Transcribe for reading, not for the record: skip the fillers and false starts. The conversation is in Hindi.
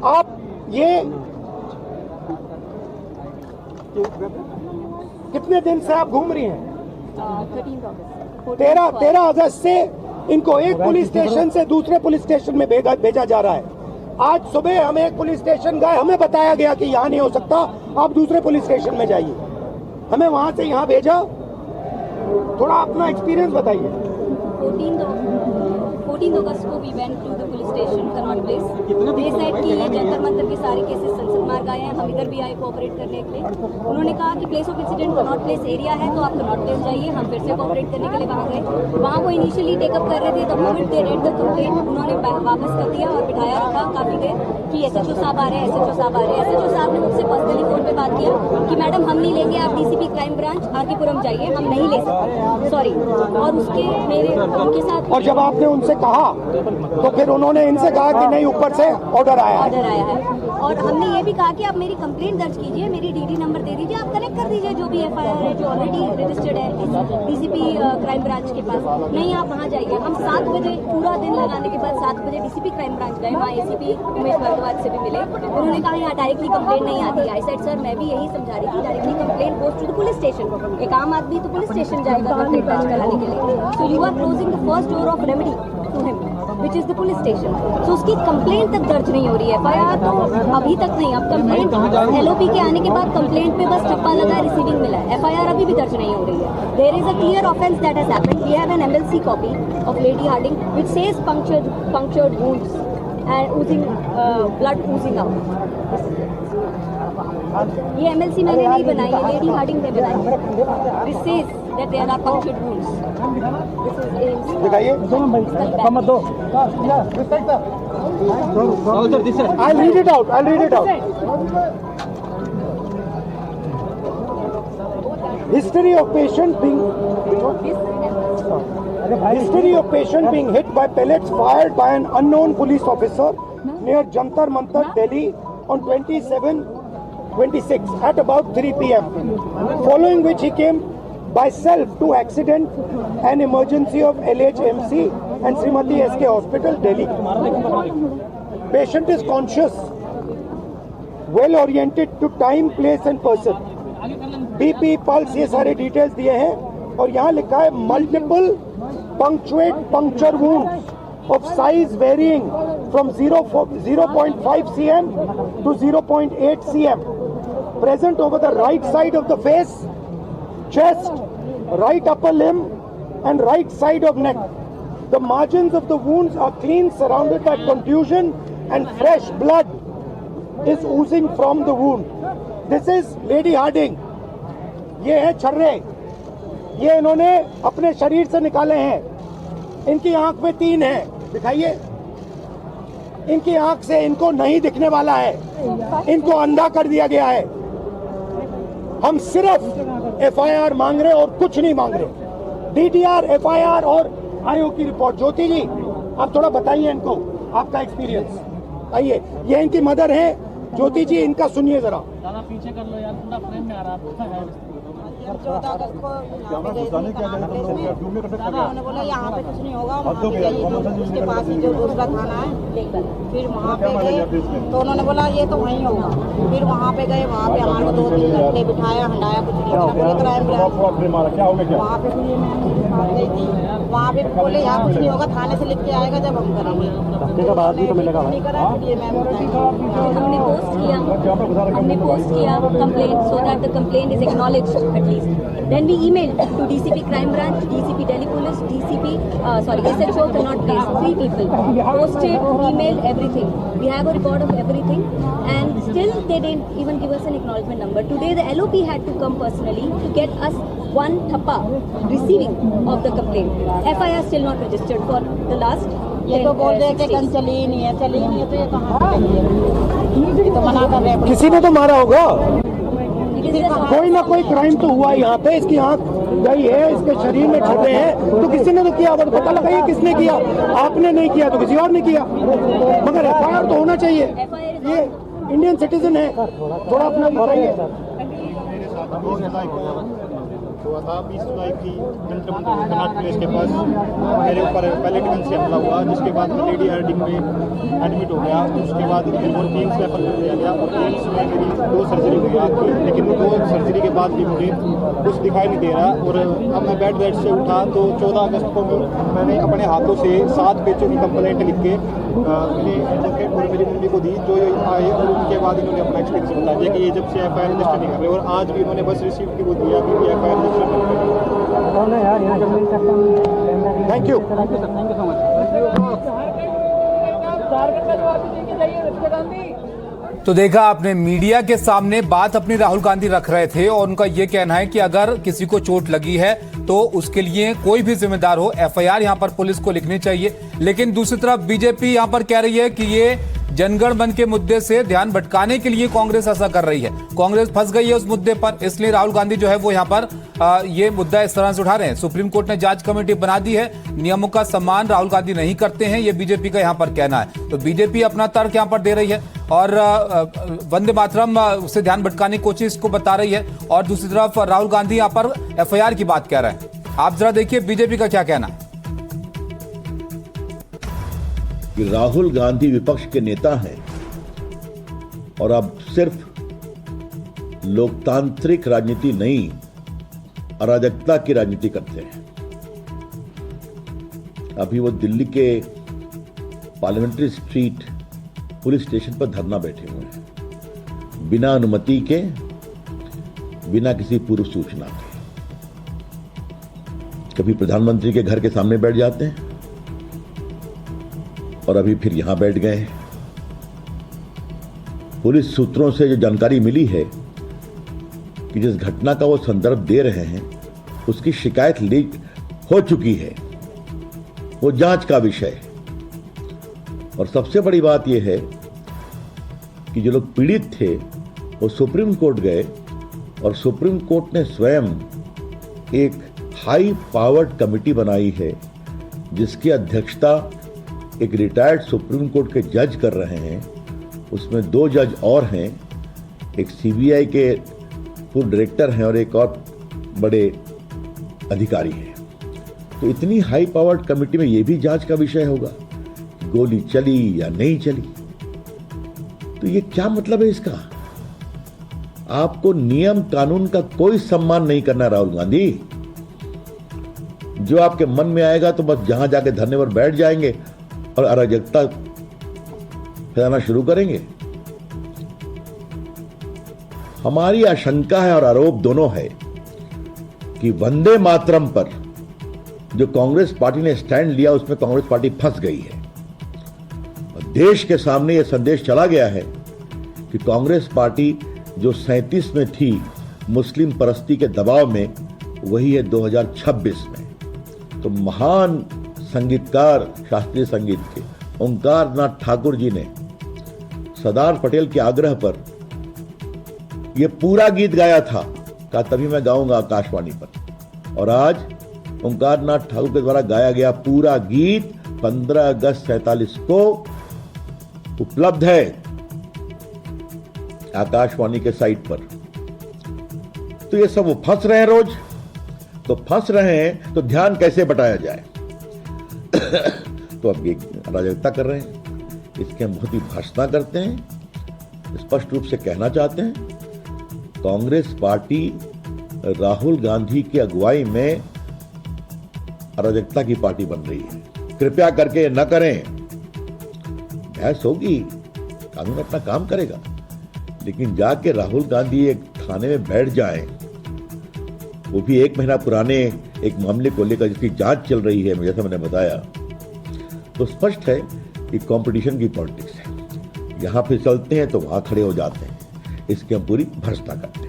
आप ये कितने दिन से आप घूम रही हैं? 13 अगस्त से इनको एक पुलिस स्टेशन से दूसरे पुलिस स्टेशन में भेजा जा रहा है। आज सुबह हम एक पुलिस स्टेशन गए, हमें बताया गया कि यहाँ नहीं हो सकता, आप दूसरे पुलिस स्टेशन में जाइए। हमें वहाँ से यहाँ भेजा। थोड़ा अपना एक्सपीरियंस बताइए। 14 अगस्त को we went to the police station Connaught Place. They said कि ये जंतर मंतर के सारे केसेस संसद मार्ग आए हैं, हम इधर भी आए कोऑपरेट करने के लिए। उन्होंने कहा कि place of incident Connaught place area है, तो आप कनॉट प्लेस जाइए। हम फिर से कोऑपरेट करने के लिए वहाँ गए। वहाँ वो इनिशियली टेकअप कर रहे थे। The moment they read the complaint, उन्होंने वापस कर दिया और बिठाया रखा काफी देर कि एसएचओ साहब आ रहे हैं, एसएचओ साहब आ रहे हैं। एसएचओ साहब ने मुझसे पर्सनली फोन पे बात किया कि मैडम हम नहीं लेंगे, आप डीसीपी क्राइम ब्रांच आरकेपुरम जाइए, हम नहीं ले सकते, सॉरी। और उसके मेरे उनके साथ, और जब आपने उनसे कहा तो फिर उन्होंने इनसे कहा कि नहीं, ऊपर से ऑर्डर आया है। और हमने ये भी कहा कि आप मेरी कंप्लेंट दर्ज कीजिए, मेरी डीडी नंबर दे दीजिए, आप कनेक्ट कर दीजिए जो भी एफआईआर है जो ऑलरेडी रजिस्टर्ड है डीसीपी क्राइम ब्रांच के पास। नहीं, आप वहाँ जाइए। हम 7 बजे पूरा दिन लगाने के बाद 7 बजे डीसीपी क्राइम ब्रांच गए। वहाँ एसीपी उमेश भारद्वाज से भी मिले। उन्होंने कहा यहाँ डायरेक्टली कंप्लेंट नहीं आती। आई सेड सर, मैं भी यही समझा रही थी, directly complaint goes to the police station. एक आम आदमी तो पुलिस स्टेशन जाएगा कंप्लेंट दर्ज कराने के लिए। So you are closing the first door of remedy to him which is the police station. So उसकी कंप्लेंट तक दर्ज नहीं हो रही है। एफआईआर तो अभी तक नहीं। अब कंप्लेंट एलओपी के आने के बाद कंप्लेंट पे बस ठप्पा लगा, रिसीविंग मिला है। एफआईआर अभी भी दर्ज नहीं हो रही है। There is a clear offence that has happened. We have an MLC copy of Lady Hardinge which says punctured wounds and oozing blood oozing out। ये एमएलसी मैंने नहीं बनाई है, लेडी हार्डिंग ने बनाई है। This says that there are punctured wounds। दिखाइए। I'll read it out. History of patient being hit by pellets fired by an unknown police officer near Jantar Mantar, Delhi on 27/26 at about 3 p.m. Following which he came by self to accident and emergency of LHMC and Srimati SK Hospital, Delhi. Patient is conscious, well oriented to time, place and person. BP, pulse, ये सारे डिटेल्स दिए हैं। और यहाँ लिखा है multiple puncture wounds of size varying from 0.5 cm to 0.8 cm present over the right side of the face, chest, right upper limb and right side of neck. The margins of the wounds are clean, surrounded by contusion and fresh blood is oozing from the wound. This is Lady Harding. ये है छर्रे, ये इन्होंने अपने शरीर से निकाले हैं। इनकी आंख में 3 है, दिखाइए। इनकी आंख से इनको नहीं दिखने वाला है, इनको अंधा कर दिया गया है। हम सिर्फ एफआईआर मांग रहे और कुछ नहीं मांग रहे। डीटीआर, एफआईआर और आयोग की रिपोर्ट। ज्योति जी, आप थोड़ा बताइए इनको आपका एक्सपीरियंस। आइए, ये इनकी मदर है ज्योति जी, इनका सुनिए जरा। पीछे कर लो यार, पूरा फ्रेम में आ रहा है। 14 अगस्त को उन्होंने बोला यहाँ पे कुछ नहीं होगा, वहाँ पे जाइए जो उसके पास ही जो दूसरा थाना है। फिर वहाँ पे गए तो उन्होंने बोला ये तो वहीं होगा। फिर वहाँ पे गए, वहाँ पे हमारे को 2-3 घंटे बिठाया, हंडाया, कुछ नहीं होगा। क्राइम वहाँ पे गई थी, वहाँ पे बोले यहाँ कुछ नहीं होगा, थाने से लिख के आएगा जब हम करेंगे। हमने पोस्ट किया complaint so that the complaint is acknowledged at least. Then we emailed to DCP Crime Branch, DCP Delhi Police, SHO Connaught Place, 3 people. Posted, emailed, everything. We have a record of everything, and still they didn't even give us an acknowledgement number. Today the LOP had to come personally to get us one thappa receiving of the complaint. FIR still not registered for the last. ये तो बोल रहे कि गन चली ही नहीं है, तो ये कहाँ ये तो मना कर रहे हैं। किसी ने तो मारा होगा, कोई ना कोई क्राइम तो हुआ यहाँ पे। इसकी आंख गई है, इसके शरीर में छर्रे हैं, तो किसी ने तो किया। अब पता लगाइए किसने किया। आपने नहीं किया तो किसी और ने किया, मगर एफआईआर तो होना चाहिए। ये इंडियन सिटीजन है, थोड़ा अपना बताइए। हुआ था 20 जुलाई की जंतर मंतर कर्नाटक प्लेस के पास मेरे ऊपर पैलेट गन से हमला हुआ, जिसके बाद मैं लेडी आरडी में एडमिट हो गया। उसके बाद मेरे को एम्स रेफर कर दिया गया और एम्स में मेरी 2 सर्जरी हुई आँख की, लेकिन 2 सर्जरी के बाद भी मुझे कुछ दिखाई नहीं दे रहा। और अब मैं बेड से उठा तो 14 अगस्त को मैंने अपने हाथों से 7 पेजों की कंप्लेंट लिख के मेरे एडवोकेट और मेरी मम्मी को दी, जो आए और उनके बाद इन्होंने अपना एक्सपीरियंस बताया कि ये जब से FIR रजिस्टर नहीं कर रहे, और आज भी उन्होंने बस रिसीव की वो दिया कि FIR रजिस्टर नहीं कर रहे। Thank you. तो देखा आपने, मीडिया के सामने बात अपनी राहुल गांधी रख रहे थे और उनका यह कहना है कि अगर किसी को चोट लगी है तो उसके लिए कोई भी जिम्मेदार हो, FIR यहां पर पुलिस को लिखनी चाहिए। लेकिन दूसरी तरफ बीजेपी यहां पर कह रही है कि ये जनगण मन के मुद्दे से ध्यान भटकाने के लिए कांग्रेस ऐसा कर रही है। कांग्रेस फंस गई है उस मुद्दे पर, इसलिए राहुल गांधी जो है वो यहाँ पर ये मुद्दा इस तरह से उठा रहे हैं। सुप्रीम कोर्ट ने जांच कमेटी बना दी है, नियमों का सम्मान राहुल गांधी नहीं करते हैं, ये बीजेपी का यहाँ पर कहना है। तो बीजेपी अपना तर्क यहाँ पर दे रही है और वंदे मातरम से ध्यान भटकाने की कोशिश को बता रही है, और दूसरी तरफ राहुल गांधी यहाँ पर FIR की बात कह रहे हैं। आप जरा देखिए बीजेपी का क्या कहना है। कि राहुल गांधी विपक्ष के नेता हैं और अब सिर्फ लोकतांत्रिक राजनीति नहीं, अराजकता की राजनीति करते हैं। अभी वो दिल्ली के पार्लियामेंट्री स्ट्रीट पुलिस स्टेशन पर धरना बैठे हुए हैं, बिना अनुमति के, बिना किसी पूर्व सूचना के। कभी प्रधानमंत्री के घर के सामने बैठ जाते हैं और अभी फिर यहां बैठ गए हैं। पुलिस सूत्रों से जो जानकारी मिली है कि जिस घटना का वो संदर्भ दे रहे हैं उसकी शिकायत लीक हो चुकी है, वो जांच का विषय है। और सबसे बड़ी बात यह है कि जो लोग पीड़ित थे वो सुप्रीम कोर्ट गए और सुप्रीम कोर्ट ने स्वयं एक हाई पावर्ड कमेटी बनाई है जिसकी अध्यक्षता एक रिटायर्ड सुप्रीम कोर्ट के जज कर रहे हैं। उसमें 2 जज और हैं, एक CBI के पूर्व डायरेक्टर हैं और एक और बड़े अधिकारी हैं। तो इतनी हाई पावर्ड कमेटी में यह भी जांच का विषय होगा कि गोली चली या नहीं चली। तो ये क्या मतलब है इसका? आपको नियम कानून का कोई सम्मान नहीं करना राहुल गांधी। जो आपके मन में आएगा तो बस जहां जाके धरने पर बैठ जाएंगे और अराजकता फैलाना शुरू करेंगे। हमारी आशंका है और आरोप दोनों है कि वंदे मातरम पर जो कांग्रेस पार्टी ने स्टैंड लिया उसमें कांग्रेस पार्टी फंस गई है। और देश के सामने यह संदेश चला गया है कि कांग्रेस पार्टी जो 37 में थी मुस्लिम परस्ती के दबाव में, वही है 2026 में। तो महान संगीतकार शास्त्रीय संगीत के ओंकार नाथ ठाकुर जी ने सरदार पटेल के आग्रह पर यह पूरा गीत गाया था, कहा तभी मैं गाऊंगा आकाशवाणी पर। और आज ओंकार नाथ ठाकुर के द्वारा गाया गया पूरा गीत 15 अगस्त 47 को उपलब्ध है आकाशवाणी के साइट पर। तो ये सब वो फंस रहे हैं रोज, तो फंस रहे हैं तो ध्यान कैसे बटाया जाए। तो अब ये अराजकता कर रहे हैं, इसके हम बहुत ही भर्त्सना करते हैं। स्पष्ट रूप से कहना चाहते हैं कांग्रेस पार्टी राहुल गांधी की अगुवाई में अराजकता की पार्टी बन रही है। कृपया करके न करें। बहस होगी, कानून अपना काम करेगा, लेकिन जाके राहुल गांधी एक थाने में बैठ जाएं, वो भी 1 महीना पुराने एक मामले को लेकर जिसकी जांच चल रही है, जैसा मैंने बताया, तो स्पष्ट है कि कंपटीशन की पॉलिटिक्स है। यहां पे चलते हैं तो वहां खड़े हो जाते हैं। इसकी हम पूरी भर्त्सना करते हैं।